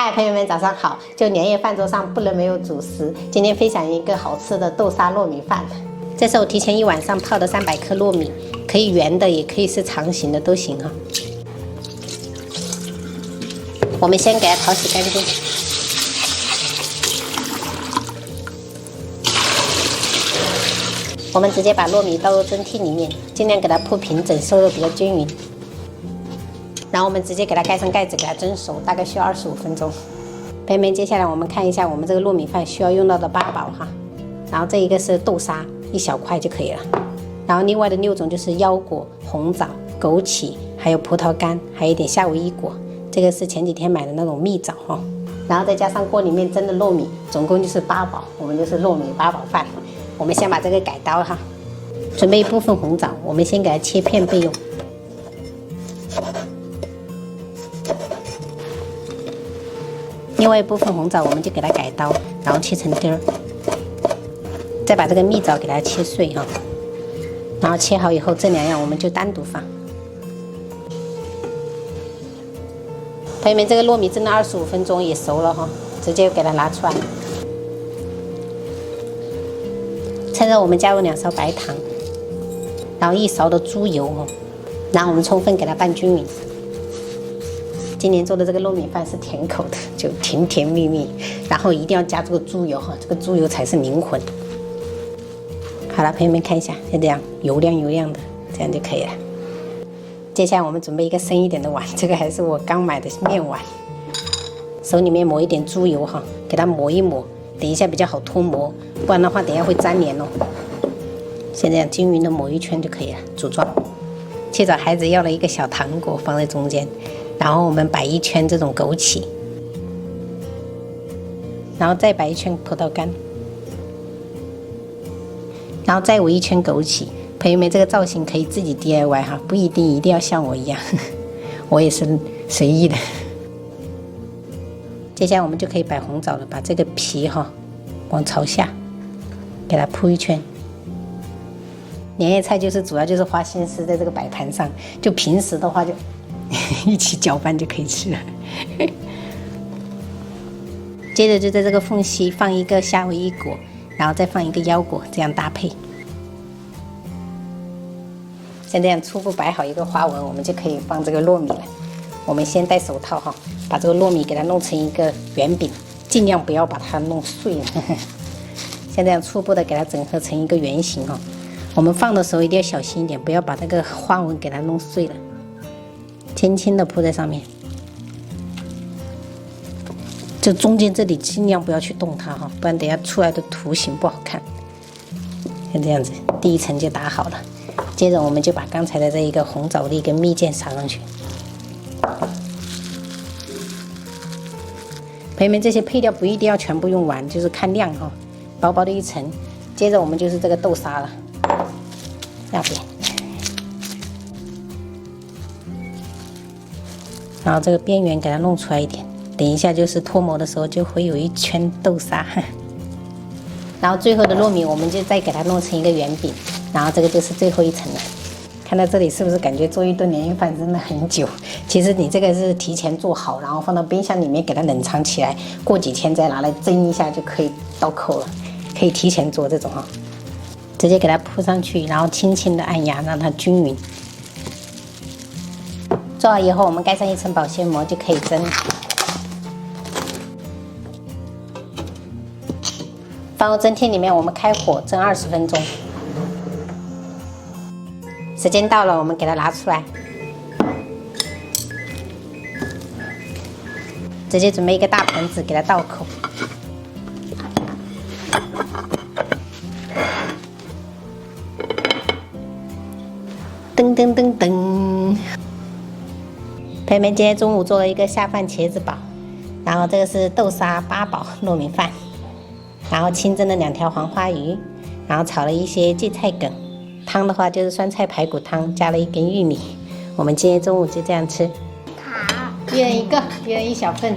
嗨，朋友们，早上好！就年夜饭桌上不能没有主食。今天分享一个好吃的豆沙糯米饭。这是我提前一晚上泡的300克糯米，可以圆的，也可以是长形的都行啊。我们先给它淘洗干净。我们直接把糯米倒入蒸屉里面，尽量给它铺平整，收的比较均匀。然后我们直接给它盖上盖子，给它蒸熟，大概需要25分钟。朋友们，接下来我们看一下我们这个糯米饭需要用到的八宝哈。然后这一个是豆沙，1小块就可以了。然后另外的6种就是腰果、红枣、枸杞，还有葡萄干，还有一点夏威夷果。这个是前几天买的那种蜜枣哈。然后再加上锅里面蒸的糯米，总共就是8宝，我们就是糯米八宝饭。我们先把这个改刀哈，准备一部分红枣，我们先给它切片备用。另外一部分红枣我们就给它改刀，然后切成丁儿，再把这个蜜枣给它切碎哈，然后切好以后，这2样我们就单独放。朋友们，这个糯米蒸了25分钟也熟了哈，直接给它拿出来。趁热我们加入2勺白糖，然后1勺的猪油哈，然后我们充分给它拌均匀。今年做的这个糯米饭是甜口的，就甜甜蜜蜜，然后一定要加这个猪油哈，这个猪油才是灵魂。好了，朋友们看一下，就这样油亮油亮的，这样就可以了。接下来我们准备一个深一点的碗，这个还是我刚买的面碗，手里面抹一点猪油哈，给它抹一抹，等一下比较好脱模，不然的话等一下会粘连哦。先这样均匀的抹一圈就可以了，组装。去找孩子要了一个小糖果放在中间。然后我们摆一圈这种枸杞，然后再摆一圈葡萄干，然后再围一圈枸杞。朋友们，这个造型可以自己 DIY 哈，不一定要像我一样，我也是随意的。接下来我们就可以摆红枣了，把这个皮哈往朝下给它铺一圈。年夜菜就是主要就是花心思在这个摆盘上，就平时的话就一起搅拌就可以吃了。接着就在这个缝隙放一个夏威夷果，然后再放一个腰果，这样搭配。像这样初步摆好一个花纹，我们就可以放这个糯米了。我们先戴手套哈，把这个糯米给它弄成一个圆饼，尽量不要把它弄碎了。像这样初步的给它整合成一个圆形哈。我们放的时候一定要小心一点，不要把那个花纹给它弄碎了。轻轻的铺在上面，就中间这里尽量不要去动它哈，不然等下出来的图形不好看。像这样子，第1层就打好了。接着我们就把刚才的这一个红枣粒跟蜜饯撒上去。朋友们，这些配料不一定要全部用完，就是看量哈，薄薄的1层。接着我们就是这个豆沙了，那边。然后这个边缘给它弄出来一点，等一下就是脱模的时候就会有一圈豆沙。然后最后的糯米我们就再给它弄成一个圆饼，然后这个就是最后1层了。看到这里是不是感觉做一顿年夜饭真的很久？其实你这个是提前做好，然后放到冰箱里面给它冷藏起来，过几天再拿来蒸一下就可以倒扣了。可以提前做这种哈，直接给它铺上去，然后轻轻的按压让它均匀。做好以后，我们盖上1层保鲜膜就可以蒸。放入蒸屉里面，我们开火蒸20分钟。时间到了，我们给它拿出来，直接准备一个大盆子给它倒扣。噔噔噔噔。朋友们，今天中午做了一个下饭茄子煲，然后这个是豆沙8宝糯米饭，然后清蒸了2条黄花鱼，然后炒了一些芥菜梗，汤的话就是酸菜排骨汤，加了1根玉米。我们今天中午就这样吃。好，一人1个，一人1小份，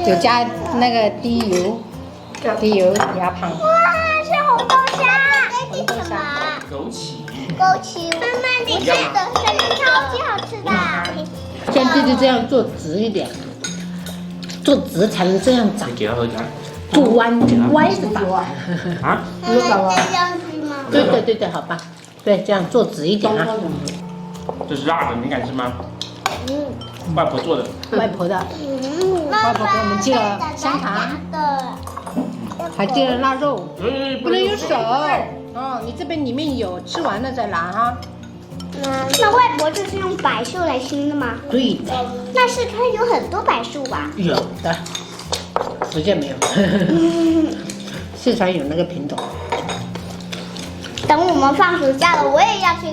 有加那个低油鸭汤。哇，是红豆沙，这是什么？枸杞。枸杞，妈妈，你吃的肯定超级好吃的。像弟弟这样做直一点，做直才能这样长，给他喝点。做弯歪着长。啊？那这样子吗？对，好吧，对，这样做直一点啊。这是辣的，你敢吃吗？嗯外婆做的。外婆的，外婆给我们寄了香肠，还寄了腊肉，不能有手。哦，你这边里面有，吃完了再拿哈。那外婆这是用柏树来熏的吗？对的，那四川有很多柏树吧？有的，福建没有，四川有那个品种。等我们放暑假了，我也要去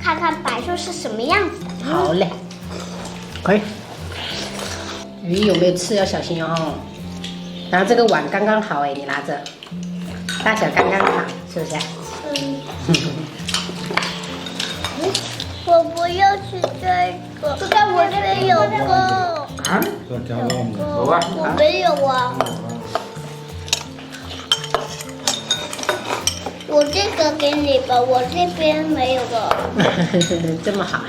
看看柏树是什么样子。好嘞，可以。鱼有没有刺要小心哦。然后这个碗刚刚好哎，你拿着，大小刚刚好，是不是？我不要吃这个，这个我这边有个，啊？有啊。我没有啊。我这个给你吧，我这边没有的。这么好。